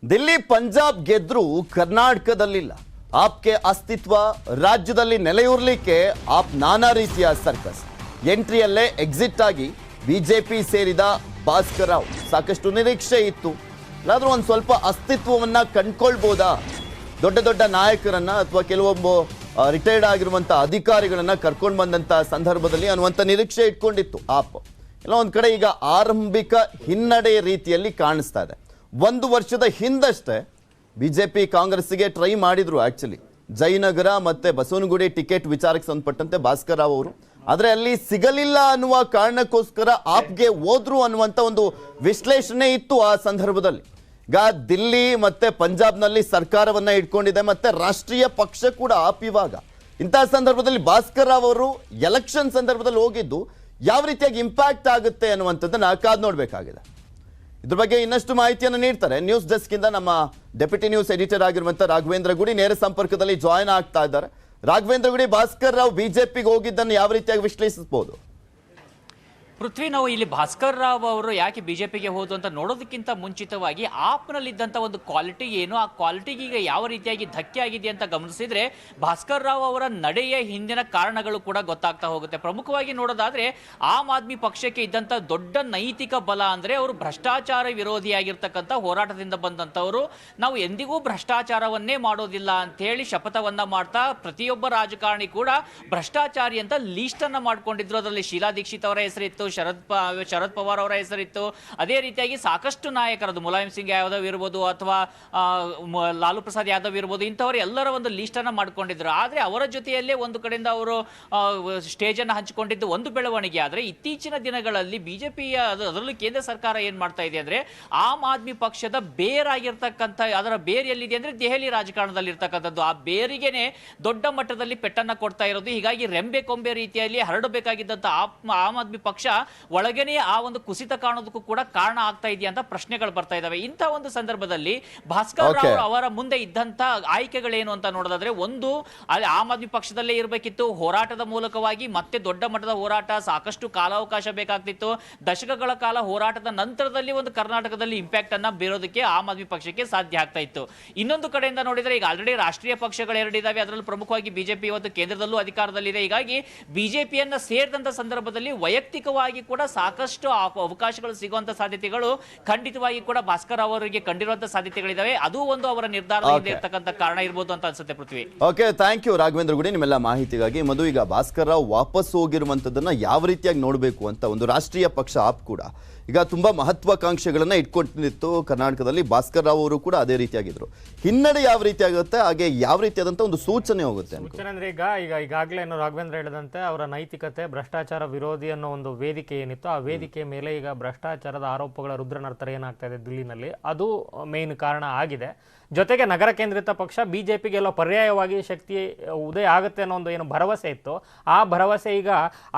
ದಿಲ್ಲಿ ಪಂಜಾಬ್ ಗೆದ್ರು ಕರ್ನಾಟಕದಲ್ಲಿಲ್ಲ. ಆಪ್ಗೆ ಅಸ್ತಿತ್ವ ರಾಜ್ಯದಲ್ಲಿ ನೆಲೆಯೂರ್ಲಿಕ್ಕೆ ಆಪ್ ನಾನಾ ರೀತಿಯ ಸರ್ಕಸ್. ಎಂಟ್ರಿಯಲ್ಲೇ ಎಕ್ಸಿಟ್ ಆಗಿ ಬಿಜೆಪಿ ಸೇರಿದ ಭಾಸ್ಕರ್ ರಾವ್ ಸಾಕಷ್ಟು ನಿರೀಕ್ಷೆ ಇತ್ತು. ಇಲ್ಲಾದ್ರೂ ಒಂದು ಸ್ವಲ್ಪ ಅಸ್ತಿತ್ವವನ್ನ ಕಂಡ್ಕೊಳ್ಬೋದಾ, ದೊಡ್ಡ ದೊಡ್ಡ ನಾಯಕರನ್ನ ಅಥವಾ ಕೆಲವೊಬ್ಬ ರಿಟೈರ್ಡ್ ಆಗಿರುವಂತ ಅಧಿಕಾರಿಗಳನ್ನ ಕರ್ಕೊಂಡು ಬಂದಂತ ಸಂದರ್ಭದಲ್ಲಿ ಅನ್ನುವಂಥ ನಿರೀಕ್ಷೆ ಇಟ್ಕೊಂಡಿತ್ತು ಆಪ್. ಎಲ್ಲ ಒಂದ್ ಕಡೆ ಈಗ ಆರಂಭಿಕ ಹಿನ್ನಡೆ ರೀತಿಯಲ್ಲಿ ಕಾಣಿಸ್ತಾ ಇದೆ. ಒಂದು ವರ್ಷದ ಹಿಂದಷ್ಟೇ ಬಿಜೆಪಿ ಕಾಂಗ್ರೆಸ್ಗೆ ಟ್ರೈ ಮಾಡಿದ್ರು. ಆಕ್ಚುಲಿ ಜಯನಗರ ಮತ್ತೆ ಬಸವನಗುಡಿ ಟಿಕೆಟ್ ವಿಚಾರಕ್ಕೆ ಸಂಬಂಧಪಟ್ಟಂತೆ ಭಾಸ್ಕರ್ ರಾವ್ ಅವರು, ಆದ್ರೆ ಅಲ್ಲಿ ಸಿಗಲಿಲ್ಲ ಅನ್ನುವ ಕಾರಣಕ್ಕೋಸ್ಕರ ಆಪ್ಗೆ ಹೋದ್ರು ಅನ್ನುವಂತ ಒಂದು ವಿಶ್ಲೇಷಣೆ ಇತ್ತು ಆ ಸಂದರ್ಭದಲ್ಲಿ. ಈಗ ದಿಲ್ಲಿ ಮತ್ತೆ ಪಂಜಾಬ್ನಲ್ಲಿ ಸರ್ಕಾರವನ್ನ ಇಟ್ಕೊಂಡಿದೆ, ಮತ್ತೆ ರಾಷ್ಟ್ರೀಯ ಪಕ್ಷ ಕೂಡ ಆಪ್. ಇವಾಗ ಇಂತಹ ಸಂದರ್ಭದಲ್ಲಿ ಭಾಸ್ಕರ್ ರಾವ್ ಅವರು ಎಲೆಕ್ಷನ್ ಸಂದರ್ಭದಲ್ಲಿ ಹೋಗಿದ್ದು ಯಾವ ರೀತಿಯಾಗಿ ಇಂಪ್ಯಾಕ್ಟ್ ಆಗುತ್ತೆ ಅನ್ನುವಂಥದ್ದನ್ನ ಕಾದ್ ನೋಡ್ಬೇಕಾಗಿದೆ. ಇದ್ರ ಬಗ್ಗೆ ಇನ್ನಷ್ಟು ಮಾಹಿತಿಯನ್ನು ನೀಡ್ತಾರೆ ನ್ಯೂಸ್ ಡೆಸ್ಕ್ ಇಂದ ನಮ್ಮ ಡೆಪ್ಯೂಟಿ ನ್ಯೂಸ್ ಎಡಿಟರ್ ಆಗಿರುವಂತ ರಾಘವೇಂದ್ರ ಗುಡಿ ನೇರ ಸಂಪರ್ಕದಲ್ಲಿ ಜಾಯಿನ್ ಆಗ್ತಾ ಇದ್ದಾರೆ. ರಾಘವೇಂದ್ರ ಗುಡಿ, ಭಾಸ್ಕರ್ ರಾವ್ ಬಿಜೆಪಿಗೆ ಹೋಗಿದ್ದನ್ನು ಯಾವ ರೀತಿಯಾಗಿ ವಿಶ್ಲೇಷಿಸಬಹುದು? ಪೃಥ್ವಿ, ನಾವು ಇಲ್ಲಿ ಭಾಸ್ಕರ್ ರಾವ್ ಅವರು ಯಾಕೆ ಬಿಜೆಪಿಗೆ ಹೋದ್ರು ಅಂತ ನೋಡೋದಕ್ಕಿಂತ ಮುಂಚಿತವಾಗಿ ಆಪ್ನಲ್ಲಿದ್ದಂಥ ಒಂದು ಕ್ವಾಲಿಟಿ ಏನು, ಆ ಕ್ವಾಲಿಟಿಗೆ ಈಗ ಯಾವ ರೀತಿಯಾಗಿ ಧಕ್ಕೆ ಆಗಿದೆ ಅಂತ ಗಮನಿಸಿದ್ರೆ ಭಾಸ್ಕರ್ ರಾವ್ ಅವರ ನಡೆಯ ಹಿಂದಿನ ಕಾರಣಗಳು ಕೂಡ ಗೊತ್ತಾಗ್ತಾ ಹೋಗುತ್ತೆ. ಪ್ರಮುಖವಾಗಿ ನೋಡೋದಾದ್ರೆ ಆಮ್ ಆದ್ಮಿ ಪಕ್ಷಕ್ಕೆ ಇದ್ದಂಥ ದೊಡ್ಡ ನೈತಿಕ ಬಲ ಅಂದ್ರೆ ಅವರು ಭ್ರಷ್ಟಾಚಾರ ವಿರೋಧಿಯಾಗಿರ್ತಕ್ಕಂಥ ಹೋರಾಟದಿಂದ ಬಂದಂಥವರು. ನಾವು ಎಂದಿಗೂ ಭ್ರಷ್ಟಾಚಾರವನ್ನೇ ಮಾಡೋದಿಲ್ಲ ಅಂತ ಹೇಳಿ ಶಪಥವನ್ನ ಮಾಡ್ತಾ ಪ್ರತಿಯೊಬ್ಬ ರಾಜಕಾರಣಿ ಕೂಡ ಭ್ರಷ್ಟಾಚಾರಿ ಅಂತ ಲೀಸ್ಟ್ ಅನ್ನ ಮಾಡ್ಕೊಂಡಿದ್ರು. ಅದರಲ್ಲಿ ಶೀಲಾ ದೀಕ್ಷಿತ್ ಅವರ ಹೆಸರಿತ್ತು, ಶರದ್ ಪವಾರ್ ಅವರ ಹೆಸರಿತ್ತು. ಅದೇ ರೀತಿಯಾಗಿ ಸಾಕಷ್ಟು ನಾಯಕರದು ಮುಲಾಯಂ ಸಿಂಗ್ ಯಾದವ್ ಇರ್ಬೋದು ಅಥವಾ ಲಾಲು ಪ್ರಸಾದ್ ಯಾದವ್ ಇರ್ಬೋದು, ಇಂಥವರು ಎಲ್ಲರ ಒಂದು ಲೀಸ್ಟ್ ಅನ್ನ ಮಾಡ್ಕೊಂಡಿದ್ರು. ಆದ್ರೆ ಅವರ ಜೊತೆಯಲ್ಲೇ ಒಂದು ಕಡೆಯಿಂದ ಅವರು ಸ್ಟೇಜ್ ಅನ್ನು ಹಂಚಿಕೊಂಡಿದ್ದು ಒಂದು ಬೆಳವಣಿಗೆ. ಆದ್ರೆ ಇತ್ತೀಚಿನ ದಿನಗಳಲ್ಲಿ ಬಿಜೆಪಿಯ ಅದರಲ್ಲೂ ಕೇಂದ್ರ ಸರ್ಕಾರ ಏನ್ ಮಾಡ್ತಾ ಇದೆ ಅಂದ್ರೆ ಆಮ್ ಆದ್ಮಿ ಪಕ್ಷದ ಬೇರಾಗಿರ್ತಕ್ಕಂಥ ಅದರ ಬೇರ್ ಎಲ್ಲಿದೆ ಅಂದ್ರೆ ದೆಹಲಿ ರಾಜಕಾರಣದಲ್ಲಿ ಇರ್ತಕ್ಕಂಥದ್ದು. ಆ ಬೇರಿಗೆನೆ ದೊಡ್ಡ ಮಟ್ಟದಲ್ಲಿ ಪೆಟ್ಟನ್ನ ಕೊಡ್ತಾ ಇರೋದು. ಹೀಗಾಗಿ ರೆಂಬೆ ಕೊಂಬೆ ರೀತಿಯಲ್ಲಿ ಹರಡಬೇಕಾಗಿದ್ದಂತ ಆಮ್ ಆದ್ಮಿ ಪಕ್ಷ ಒಳಗನೆ ಆ ಒಂದು ಕುಸಿತ ಕಾಣೋದಕ್ಕೂ ಕೂಡ ಕಾರಣ ಆಗ್ತಾ ಇದೆಯಾ ಅಂತ ಪ್ರಶ್ನೆಗಳು ಬರ್ತಾ ಇದಾವೆ. ಇಂಥ ಒಂದು ಸಂದರ್ಭದಲ್ಲಿ ಭಾಸ್ಕರ್ ರಾವ್ ಅವರ ಮುಂದೆ ಇದ್ದಂತ ಆಯ್ಕೆಗಳೇನು ಅಂತ ನೋಡೋದಾದ್ರೆ, ಒಂದು ಅಲ್ಲಿ ಆಮ್ ಆದ್ಮಿ ಪಕ್ಷದಲ್ಲೇ ಇರಬೇಕಿತ್ತು, ಹೋರಾಟದ ಮೂಲಕವಾಗಿ ಮತ್ತೆ ದೊಡ್ಡ ಮಟ್ಟದ ಹೋರಾಟ, ಸಾಕಷ್ಟು ಕಾಲಾವಕಾಶ ಬೇಕಾಗ್ತಿತ್ತು. ದಶಕಗಳ ಕಾಲ ಹೋರಾಟದ ನಂತರದಲ್ಲಿ ಒಂದು ಕರ್ನಾಟಕದಲ್ಲಿ ಇಂಪ್ಯಾಕ್ಟ್ ಅನ್ನ ಬೀರೋದಕ್ಕೆ ಆಮ್ ಆದ್ಮಿ ಪಕ್ಷಕ್ಕೆ ಸಾಧ್ಯ ಆಗ್ತಾ ಇತ್ತು. ಇನ್ನೊಂದು ಕಡೆಯಿಂದ ನೋಡಿದ್ರೆ ಈಗ ಆಲ್ರೆಡಿ ರಾಷ್ಟ್ರೀಯ ಪಕ್ಷಗಳು ಎರಡಿದಾವೆ, ಅದರಲ್ಲಿ ಪ್ರಮುಖವಾಗಿ ಬಿಜೆಪಿ ಇವತ್ತು ಕೇಂದ್ರದಲ್ಲೂ ಅಧಿಕಾರದಲ್ಲಿದೆ. ಹೀಗಾಗಿ ಬಿಜೆಪಿಯನ್ನ ಸೇರಿದಂತ ಸಂದರ್ಭದಲ್ಲಿ ವೈಯಕ್ತಿಕವಾಗಿ ಕೂಡ ಸಾಕಷ್ಟು ಅವಕಾಶಗಳು ಸಿಗುವಂತ ಸಾಧ್ಯತೆಗಳು ಖಂಡಿತವಾಗಿ ಕೂಡ ಭಾಸ್ಕರ್ ಅವರಿಗೆ ಕಂಡಿರುವಂತ ಸಾಧ್ಯತೆಗಳಿದಾವೆ. ಅದು ಒಂದು ಅವರ ನಿರ್ಧಾರದಿಂದ ಇರತಕ್ಕಂತ ಕಾರಣ ಇರಬಹುದು ಅಂತ ಅನ್ಸುತ್ತೆ. ಪೃಥ್ವಿ, ಓಕೆ, ಥ್ಯಾಂಕ್ ಯು ರಾಘವೇಂದ್ರ ಗುಡಿ ನಿಮ್ಮೆಲ್ಲ ಮಾಹಿತಿಗಾಗಿ. ಮಧು, ಈಗ ಭಾಸ್ಕರ್ ರಾವ್ ವಾಪಸ್ ಹೋಗಿರುವಂತದ್ದನ್ನ ಯಾವ ರೀತಿಯಾಗಿ ನೋಡಬೇಕು ಅಂತ ಒಂದು ರಾಷ್ಟ್ರೀಯ ಪಕ್ಷ ಆಪ್ ಕೂಡ ಈಗ ತುಂಬಾ ಮಹತ್ವಾಕಾಂಕ್ಷೆಗಳನ್ನ ಇಟ್ಕೊಂಡಿತ್ತು ಕರ್ನಾಟಕದಲ್ಲಿ. ಭಾಸ್ಕರ್ ರಾವ್ ಅವರು ಕೂಡ ಅದೇ ರೀತಿಯಾಗಿದ್ರು. ಹಿನ್ನಡೆ ಯಾವ ರೀತಿ ಆಗುತ್ತೆ, ಹಾಗೆ ಯಾವ ರೀತಿಯಾದಂತ ಒಂದು ಸೂಚನೆ ಹೋಗುತ್ತೆ ಅಂದ್ರೆ ಈಗಾಗಲೇ ರಾಘವೇಂದ್ರ ಹೇಳಿದಂತೆ ಅವರ ನೈತಿಕತೆ, ಭ್ರಷ್ಟಾಚಾರ ವಿರೋಧಿ ಅನ್ನೋ ಒಂದು ವೇದಿಕೆ ಏನಿತ್ತು, ಆ ವೇದಿಕೆ ಮೇಲೆ ಈಗ ಭ್ರಷ್ಟಾಚಾರದ ಆರೋಪಗಳ ರುದ್ರನರ್ತರ ಏನಾಗ್ತಾ ಇದೆ ದಿಲ್ಲಿನಲ್ಲಿ, ಅದು ಮೇನ್ ಕಾರಣ ಆಗಿದೆ. ಜೊತೆಗೆ ನಗರ ಕೇಂದ್ರಿತ ಪಕ್ಷ ಬಿಜೆಪಿಗೆ ಎಲ್ಲೋ ಪರ್ಯಾಯವಾಗಿ ಶಕ್ತಿ ಉದಯ ಆಗುತ್ತೆ ಅನ್ನೋ ಒಂದು ಏನು ಭರವಸೆ ಇತ್ತು, ಆ ಭರವಸೆ ಈಗ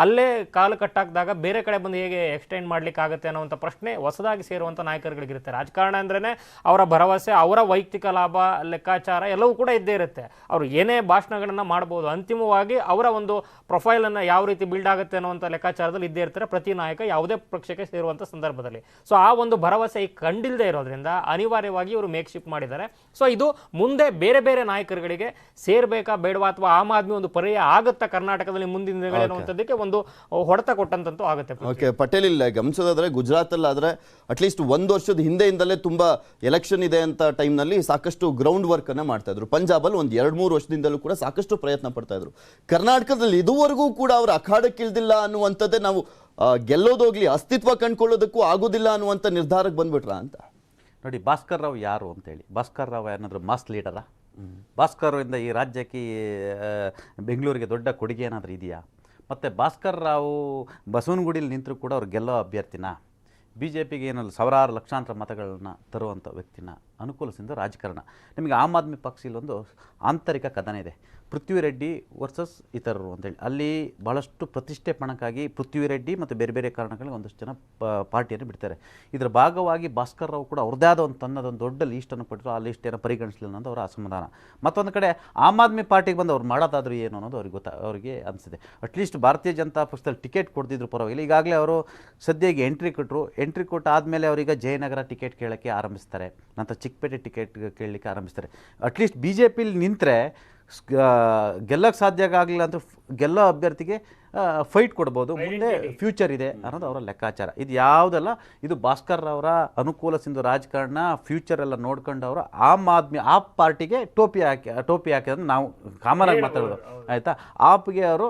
ಅಲ್ಲೇ ಕಾಲು ಕಟ್ಟಾಕಿದಾಗ ಬೇರೆ ಕಡೆ ಬಂದು ಹೇಗೆ ಎಕ್ಸ್ಟೆಂಡ್ ಮಾಡ್ಲಿಕ್ಕೆ ಆಗುತ್ತೆ ಅನ್ನೋಂಥ ಪ್ರಶ್ನೆ ಹೊಸದಾಗಿ ಸೇರುವಂಥ ನಾಯಕರುಗಳಿಗಿರುತ್ತೆ. ರಾಜಕಾರಣ ಅಂದ್ರೇ ಅವರ ಭರವಸೆ, ಅವರ ವೈಯಕ್ತಿಕ ಲಾಭ, ಲೆಕ್ಕಾಚಾರ ಎಲ್ಲವೂ ಕೂಡ ಇದ್ದೇ ಇರುತ್ತೆ. ಅವರು ಏನೇ ಭಾಷಣಗಳನ್ನು ಮಾಡ್ಬೋದು, ಅಂತಿಮವಾಗಿ ಅವರ ಒಂದು ಪ್ರೊಫೈಲನ್ನು ಯಾವ ರೀತಿ ಬಿಲ್ಡ್ ಆಗುತ್ತೆ ಅನ್ನೋಂಥ ಲೆಕ್ಕಾಚಾರದಲ್ಲಿ ಇದ್ದೇ ಇರ್ತಾರೆ ಪ್ರತಿ ನಾಯಕ ಯಾವುದೇ ಪಕ್ಷಕ್ಕೆ ಸೇರುವಂಥ ಸಂದರ್ಭದಲ್ಲಿ. ಸೊ ಆ ಒಂದು ಭರವಸೆ ಈಗ ಕಂಡಿಲ್ಲದೆ ಇರೋದ್ರಿಂದ ಅನಿವಾರ್ಯವಾಗಿ ಇವರು ಮೇಕ್ ಶಿಫ್ಟ್ ಮಾಡಿದ್ದಾರೆ. ಸೊ ಇದು ಮುಂದೆ ಬೇರೆ ಬೇರೆ ನಾಯಕರುಗಳಿಗೆ ಸೇರ್ಬೇಕಾ ಬೇಡವಾ, ಅಥವಾ ಆಮ್ ಆದ್ಮಿ ಒಂದು ಪರ್ಯಾಯ ಆಗುತ್ತಾ ಕರ್ನಾಟಕದಲ್ಲಿ ಮುಂದಿನ ದಿನಗಳು ಅನ್ನುವಂಥದ್ದಕ್ಕೆ ಒಂದು ಹೊಡೆತ ಕೊಟ್ಟಂತಂತೂ ಆಗುತ್ತೆ. ಓಕೆ, ಪಟೇಲ್, ಇಲ್ಲ ಗಮನಿಸೋದಾದ್ರೆ ಗುಜರಾತ್ ಅಲ್ಲಿ ಆದ್ರೆ ಅಟ್ಲೀಸ್ಟ್ ಒಂದು ವರ್ಷದ ಹಿಂದೆಯಿಂದಲೇ ತುಂಬಾ ಎಲೆಕ್ಷನ್ ಇದೆ ಅಂತ ಟೈಮ್ನಲ್ಲಿ ಸಾಕಷ್ಟು ಗ್ರೌಂಡ್ ವರ್ಕ್ ಅನ್ನ ಮಾಡ್ತಾ ಇದ್ರು. ಪಂಜಾಬ್ ಅಲ್ಲಿ ಒಂದು 2-3 ವರ್ಷದಿಂದಲೂ ಕೂಡ ಸಾಕಷ್ಟು ಪ್ರಯತ್ನ ಪಡ್ತಾ ಇದ್ರು. ಕರ್ನಾಟಕದಲ್ಲಿ ಇದುವರೆಗೂ ಕೂಡ ಅವರು ಅಖಾಡಕ್ಕೆ ಇಳ್ದಿಲ್ಲ ಅನ್ನುವಂಥದ್ದೇ, ನಾವು ಗೆಲ್ಲೋದೋಗ್ಲಿ ಅಸ್ತಿತ್ವ ಕಂಡುಕೊಳ್ಳೋದಕ್ಕೂ ಆಗೋದಿಲ್ಲ ಅನ್ನುವಂಥ ನಿರ್ಧಾರಕ್ಕೆ ಬಂದ್ಬಿಟ್ರಾ ಅಂತ. ನೋಡಿ, ಭಾಸ್ಕರ್ ರಾವ್ ಯಾರು ಅಂತೇಳಿ, ಭಾಸ್ಕರ್ ರಾವ್ ಏನಾದರೂ ಮಾಸ್ ಲೀಡರಾ? ಭಾಸ್ಕರ್ ರಾವಿಂದ ಈ ರಾಜ್ಯಕ್ಕೆ ಬೆಂಗಳೂರಿಗೆ ದೊಡ್ಡ ಕೊಡುಗೆ ಏನಾದರೂ ಇದೆಯಾ? ಮತ್ತು ಭಾಸ್ಕರ್ ರಾವ್ ಬಸವನಗುಡಿಯಲ್ಲಿ ನಿಂತರೂ ಕೂಡ ಅವ್ರು ಗೆಲ್ಲೋ ಅಭ್ಯರ್ಥಿನ, ಬಿ ಜೆ ಪಿಗೆ ಏನಲ್ಲ ಸಾವಿರಾರು ಲಕ್ಷಾಂತರ ಮತಗಳನ್ನು ತರುವಂಥ ವ್ಯಕ್ತಿನ, ಅನುಕೂಲಿಸಿದ ರಾಜಕಾರಣ. ನಿಮಗೆ ಆಮ್ ಆದ್ಮಿ ಪಕ್ಷ ಇಲ್ಲೊಂದು ಆಂತರಿಕ ಕದನ ಇದೆ, ಪೃಥ್ವಿ ರೆಡ್ಡಿ ವರ್ಸಸ್ ಇತರರು ಅಂತೇಳಿ. ಅಲ್ಲಿ ಭಾಳಷ್ಟು ಪ್ರತಿಷ್ಠೆ ಪಣಕ್ಕಾಗಿ ಪೃಥ್ವಿ ರೆಡ್ಡಿ ಮತ್ತು ಬೇರೆ ಬೇರೆ ಕಾರಣಗಳಿಗೆ ಒಂದಷ್ಟು ಜನ ಪಾರ್ಟಿಯನ್ನು ಬಿಡ್ತಾರೆ. ಇದರ ಭಾಗವಾಗಿ ಭಾಸ್ಕರ್ ರಾವ್ ಕೂಡ ಅವ್ರದ್ದೇ ಆದ ಒಂದು ತನ್ನದೊಂದು ದೊಡ್ಡ ಲೀಸ್ಟನ್ನು ಪಡೆದು ಆ ಲೀಸ್ಟ್ ಏನೋ ಪರಿಗಣಿಸಲಿಲ್ಲ ಅನ್ನೋದು ಅವರ ಅಸಮಾಧಾನ. ಮತ್ತೊಂದು ಕಡೆ ಆಮ್ ಆದ್ಮಿ ಪಾರ್ಟಿಗೆ ಬಂದು ಅವ್ರು ಮಾಡೋದಾದ್ರೂ ಏನು ಅನ್ನೋದು ಅವ್ರಿಗೆ ಅನಿಸಿದೆ. ಅಟ್ಲೀಸ್ಟ್ ಭಾರತೀಯ ಜನತಾ ಪಕ್ಷದಲ್ಲಿ ಟಿಕೆಟ್ ಕೊಡ್ತಿದ್ರು ಪರವಾಗಿಲ್ಲ. ಈಗಾಗಲೇ ಅವರು ಸದ್ಯಕ್ಕೆ ಎಂಟ್ರಿ ಕೊಟ್ಟು ಆದಮೇಲೆ ಅವರೀಗ ಜಯನಗರ ಟಿಕೆಟ್ ಕೇಳೋಕ್ಕೆ ಆರಂಭಿಸ್ತಾರೆ. ನಂತರ ಚಿಕ್ಕಪೇಟೆ ಟಿಕೆಟ್ ಕೇಳಲಿಕ್ಕೆ ಆರಂಭಿಸ್ತಾರೆ. ಅಟ್ಲೀಸ್ಟ್ ಬಿ ಜೆ ಪಿಲಿ ನಿಂತರೆ ಗೆಲ್ಲಕ್ಕೆ ಸಾಧ್ಯ ಆಗಲಿಲ್ಲ ಅಂತ ಗೆಲ್ಲೋ ಅಭ್ಯರ್ಥಿಗೆ ಫೈಟ್ ಕೊಡ್ಬೋದು, ಮುಂದೆ ಫ್ಯೂಚರ್ ಇದೆ ಅನ್ನೋದು ಅವರ ಲೆಕ್ಕಾಚಾರ. ಇದು ಯಾವುದಲ್ಲ, ಇದು ಭಾಸ್ಕರ್ ಅವರ ಅನುಕೂಲ ಸಿಂಧು ರಾಜಕಾರಣ, ಫ್ಯೂಚರ್ ಎಲ್ಲ ನೋಡ್ಕೊಂಡು ಅವರು ಆಪ್ ಪಾರ್ಟಿಗೆ ಟೋಪಿ ಹಾಕಿದ್ರೆ ನಾವು ಕಾಮನ್ ಆಗಿ ಮಾತಾಡೋದು ಆಯಿತಾ. ಆಪ್ಗೆ ಅವರು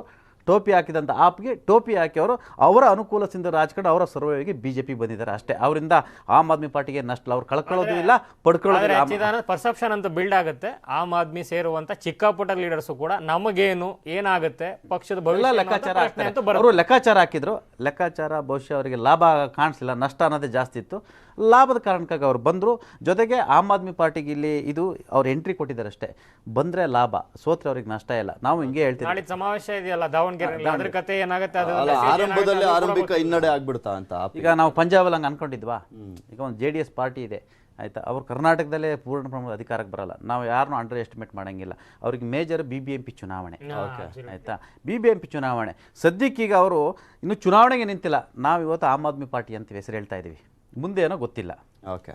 ಟೋಪಿ ಹಾಕಿದಂಥ ಆಪ್ಗೆ ಟೋಪಿ ಹಾಕಿ ಅವರು ಅವರ ಅನುಕೂಲ ಸಿಂಧು ರಾಜಕಾರಣ ಅವರ ಸರ್ವೈವಿಗೆ ಬಿಜೆಪಿ ಬಂದಿದ್ದಾರೆ ಅಷ್ಟೇ. ಅವರಿಂದ ಆಮ್ ಆದ್ಮಿ ಪಾರ್ಟಿಗೆ ನಷ್ಟ, ಅವ್ರು ಕಳ್ಕೊಳ್ಳೋದು ಇಲ್ಲ, ಪಡ್ಕೊಳ್ಳೋದು. ಪರ್ಸೆಪ್ಷನ್ ಅಂತ ಬಿಲ್ಡ್ ಆಗುತ್ತೆ. ಆಮ್ ಆದ್ಮಿ ಸೇರುವಂತ ಚಿಕ್ಕ ಪುಟ್ಟ ಲೀಡರ್ಸ್ ಕೂಡ ನಮಗೇನು ಏನಾಗುತ್ತೆ ಪಕ್ಷದ ಭವಿಷ್ಯ ಲೆಕ್ಕಾಚಾರ ಅವರು ಲೆಕ್ಕಾಚಾರ ಹಾಕಿದ್ರು. ಲೆಕ್ಕಾಚಾರ ಬಹುಶಃ ಅವರಿಗೆ ಲಾಭ ಕಾಣಿಸ್ಲಿಲ್ಲ, ನಷ್ಟ ಅನ್ನೋದೇ ಜಾಸ್ತಿ ಇತ್ತು. ಲಾಭದ ಕಾರಣಕ್ಕಾಗಿ ಅವ್ರು ಬಂದರು. ಜೊತೆಗೆ ಆಮ್ ಆದ್ಮಿ ಪಾರ್ಟಿಗೆ ಇಲ್ಲಿ ಇದು ಅವ್ರು ಎಂಟ್ರಿ ಕೊಟ್ಟಿದ್ದಾರೆ ಅಷ್ಟೇ. ಬಂದರೆ ಲಾಭ, ಸೋತ್ರೆ ಅವ್ರಿಗೆ ನಷ್ಟ ಇಲ್ಲ. ನಾವು ಹಿಂಗೆ ಹೇಳ್ತೀವಿ. ನಾಳೆ ಸಮಾವೇಶ ಇದೆಯಲ್ಲ ದಾವಣಗೆರೆ, ಅದ್ರ ಕತೆ ಏನಾಗುತ್ತೆ ಆರಂಭದಲ್ಲಿ ಆರಂಭಿಕ ಹಿನ್ನಡೆ ಆಗ್ಬಿಡ್ತಾ ಅಂತ. ಈಗ ನಾವು ಪಂಜಾಬಲ್ಲಿ ಹಂಗೆ ಅನ್ಕೊಂಡಿದ್ವಾ? ಈಗ ಒಂದು JDS ಪಾರ್ಟಿ ಇದೆ ಆಯಿತಾ, ಅವ್ರು ಕರ್ನಾಟಕದಲ್ಲೇ ಪೂರ್ಣ ಪ್ರಮಾಣದ ಅಧಿಕಾರಕ್ಕೆ ಬರಲ್ಲ. ನಾವು ಯಾರನ್ನೂ ಅಂಡರ್ ಎಸ್ಟಿಮೇಟ್ ಮಾಡೋಂಗಿಲ್ಲ. ಅವ್ರಿಗೆ ಮೇಜರ್ BBMP ಚುನಾವಣೆ ಆಯಿತಾ. BBMP ಚುನಾವಣೆ ಸದ್ಯಕ್ಕೀಗ ಅವರು ಇನ್ನೂ ಚುನಾವಣೆಗೆ ನಿಂತಿಲ್ಲ. ನಾವು ಇವತ್ತು ಆಮ್ ಆದ್ಮಿ ಪಾರ್ಟಿ ಅಂತ ಹೆಸರು ಹೇಳ್ತಾ ಇದ್ದೀವಿ, ಮುಂದೆ ಏನೋ ಗೊತ್ತಿಲ್ಲ. ಓಕೆ.